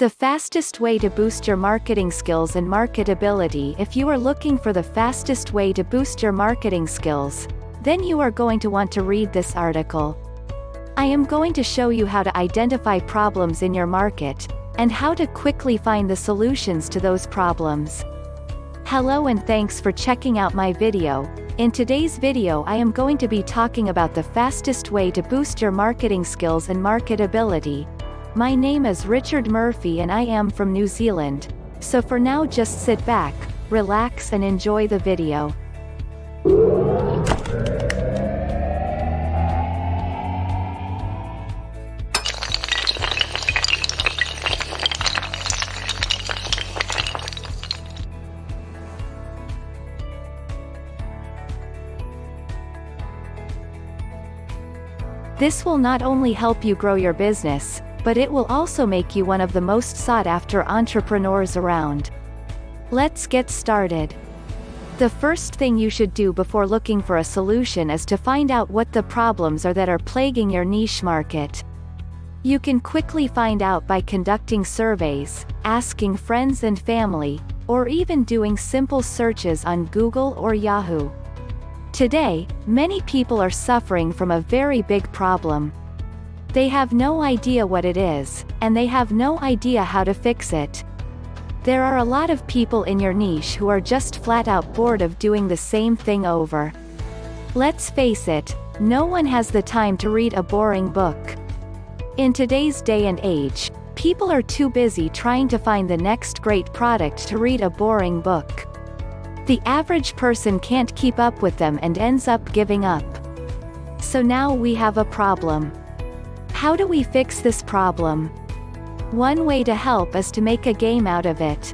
The fastest way to boost your marketing skills and marketability. If you are looking for the fastest way to boost your marketing skills, then you are going to want to read this article. I am going to show you how to identify problems in your market, and how to quickly find the solutions to those problems. Hello and thanks for checking out my video. In today's video I am going to be talking about the fastest way to boost your marketing skills and marketability. My name is Richard Murphy and I am from New Zealand, so for now just sit back, relax and enjoy the video. This will not only help you grow your business, but it will also make you one of the most sought-after entrepreneurs around. Let's get started. The first thing you should do before looking for a solution is to find out what the problems are that are plaguing your niche market. You can quickly find out by conducting surveys, asking friends and family, or even doing simple searches on Google or Yahoo. Today, many people are suffering from a very big problem. They have no idea what it is, and they have no idea how to fix it. There are a lot of people in your niche who are just flat out bored of doing the same thing over. Let's face it, no one has the time to read a boring book. In today's day and age, people are too busy trying to find the next great product to read a boring book. The average person can't keep up with them and ends up giving up. So now we have a problem. How do we fix this problem? One way to help is to make a game out of it.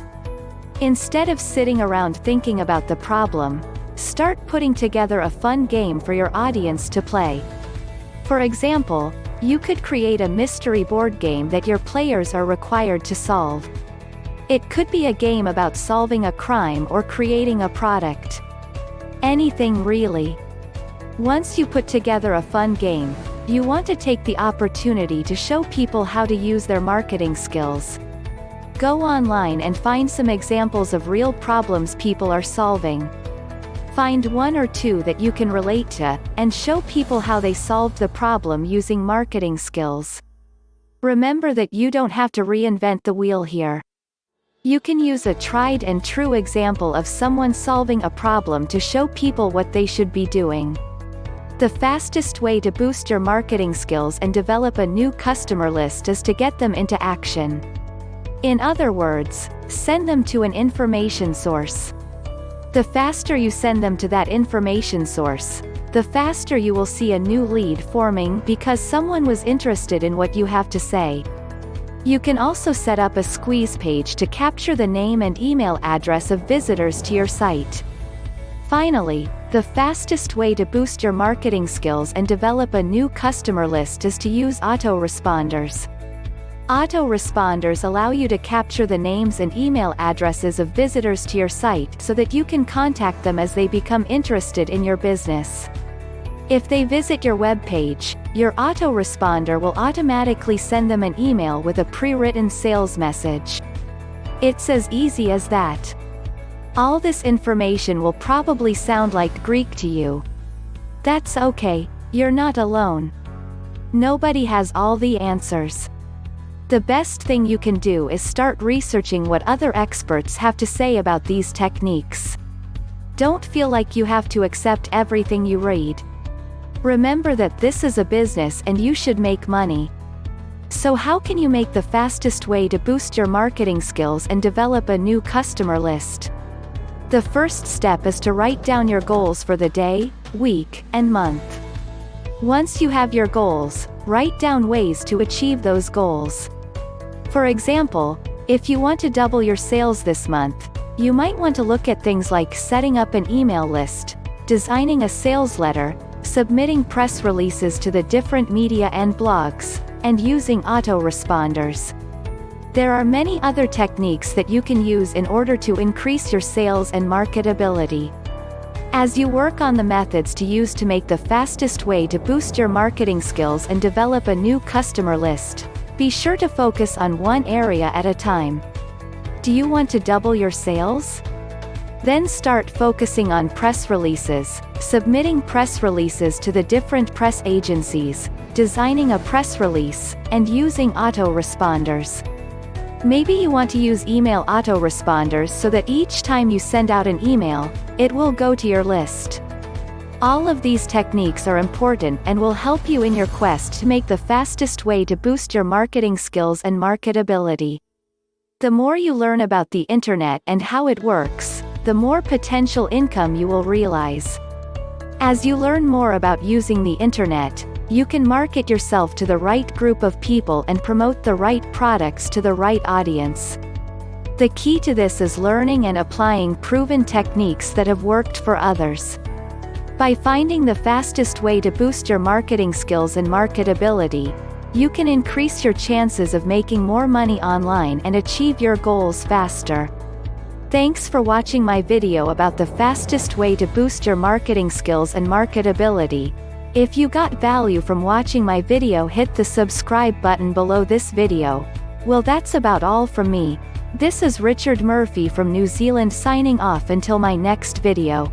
Instead of sitting around thinking about the problem, start putting together a fun game for your audience to play. For example, you could create a mystery board game that your players are required to solve. It could be a game about solving a crime or creating a product. Anything really. Once you put together a fun game, you want to take the opportunity to show people how to use their marketing skills. Go online and find some examples of real problems people are solving. Find one or two that you can relate to, and show people how they solved the problem using marketing skills. Remember that you don't have to reinvent the wheel here. You can use a tried and true example of someone solving a problem to show people what they should be doing. The fastest way to boost your marketing skills and develop a new customer list is to get them into action. In other words, send them to an information source. The faster you send them to that information source, the faster you will see a new lead forming because someone was interested in what you have to say. You can also set up a squeeze page to capture the name and email address of visitors to your site. Finally, the fastest way to boost your marketing skills and develop a new customer list is to use autoresponders. Autoresponders allow you to capture the names and email addresses of visitors to your site so that you can contact them as they become interested in your business. If they visit your web page, your autoresponder will automatically send them an email with a pre-written sales message. It's as easy as that. All this information will probably sound like Greek to you. That's okay, you're not alone. Nobody has all the answers. The best thing you can do is start researching what other experts have to say about these techniques. Don't feel like you have to accept everything you read. Remember that this is a business and you should make money. So how can you make the fastest way to boost your marketing skills and develop a new customer list? The first step is to write down your goals for the day, week, and month. Once you have your goals, write down ways to achieve those goals. For example, if you want to double your sales this month, you might want to look at things like setting up an email list, designing a sales letter, submitting press releases to the different media and blogs, and using autoresponders. There are many other techniques that you can use in order to increase your sales and marketability. As you work on the methods to use to make the fastest way to boost your marketing skills and develop a new customer list, Be sure to focus on one area at a time. Do you want to double your sales? Then start focusing on press releases, submitting press releases to the different press agencies, designing a press release, and using autoresponders. Maybe you want to use email autoresponders so that each time you send out an email, it will go to your list. All of these techniques are important and will help you in your quest to make the fastest way to boost your marketing skills and marketability. The more you learn about the internet and how it works, the more potential income you will realize. As you learn more about using the internet, you can market yourself to the right group of people and promote the right products to the right audience. The key to this is learning and applying proven techniques that have worked for others. By finding the fastest way to boost your marketing skills and marketability, you can increase your chances of making more money online and achieve your goals faster. Thanks for watching my video about the fastest way to boost your marketing skills and marketability. If you got value from watching my video, hit the subscribe button below this video. Well, that's about all from me. This is Richard Murphy from New Zealand signing off until my next video.